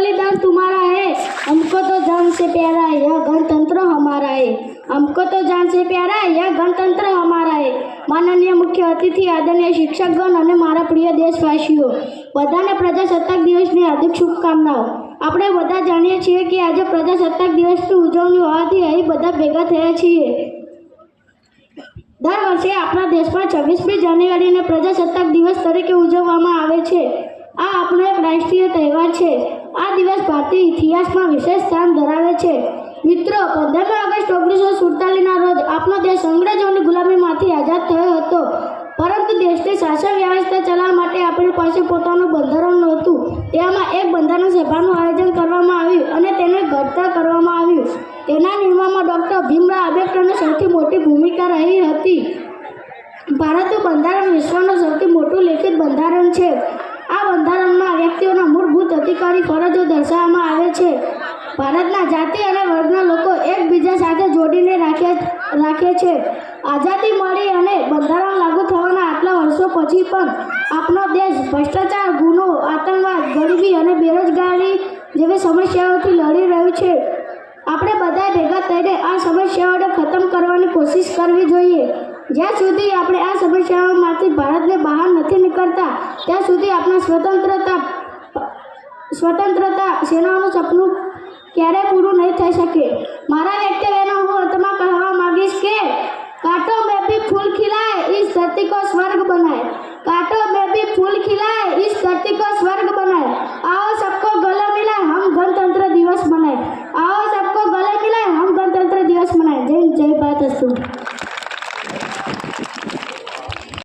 बलिदान तुम्हारा है, हमको तो जान से प्यारा है यह गणतंत्र हमारा है। हमको तो जान से प्यारा है यह गणतंत्र हमारा है। माननीय मुख्य अतिथि, आदरणीय शिक्षकगण અને મારા પ્રિય દેશવાસીઓ, બધાને પ્રજાસત્તાક દિવસની હાર્દિક શુભકામનાઓ। આપણે બધા જાણીએ છીએ કે આજે પ્રજાસત્તાક દિવસની ઉજવણી હોવાથી અહીં બધા ભેગા થયા છીએ। દર વર્ષે આપણા દેશમાં 26મી જાન્યુઆરીને પ્રજાસત્તાક દિવસ તરીકે ઉજવવામાં આવે છે। આ આપણો એક રાષ્ટ્રીય તહેવાર છે। આ દિવસ ભારતીય ઇતિહાસમાં વિશેષ સ્થાન ધરાવે છે। મિત્રો, 15 ઓગસ્ટ 1947ના રોજ આપણો દેશ અંગ્રેજોની ગુલામીમાંથી આઝાદ થયો હતો, પરંતુ દેશની શાસન વ્યવસ્થા ચલાવવા માટે આપણી પાસે પોતાનું બંધારણ નહોતું। તેમાં એક બંધારણ સભાનું આયોજન કરવામાં આવ્યું અને તેને ઘડતર કરવામાં આવ્યું। તેના નિર્માણમાં ડૉક્ટર ભીમરાવ આંબેડકરની સૌથી મોટી ભૂમિકા રહી હતી। ભારતનું બંધારણ વિશ્વનું સૌથી મોટું લિખિત બંધારણ છે। આ બંધારણમાં વ્યક્તિઓના મૂળભૂત અધિકારી ફરજો દર્શાવવામાં આવે છે। ભારતના જાતિ અને વર્ગના લોકો એકબીજા સાથે જોડીને રાખે છે। આઝાદી મળી અને બંધારણ લાગુ થવાના આટલા વર્ષો પછી પણ આપણો દેશ ભ્રષ્ટાચાર, ગુનો, આતંકવાદ, ગરીબી અને બેરોજગારી જેવી સમસ્યાઓથી લડી રહ્યું છે। આપણે બધા ભેગા થઈને આ સમસ્યાઓને ખતમ કરવાની કોશિશ કરવી જોઈએ। જ્યાં સુધી આપણે આ સમસ્યાઓમાંથી ભારતને બહાર નથી નીકળતા ત્યાં સુધી આપણા સ્વતંત્રતા સેનાઓનું સપનું ક્યારેય પૂરું નહીં થઈ શકે। મારા વ્યક્તિત્વનો હું અંતમાં કહેવા માંગીશ કે कांटों में भी फूल खिलाए, इस धरती को स्वर्ग बनाए।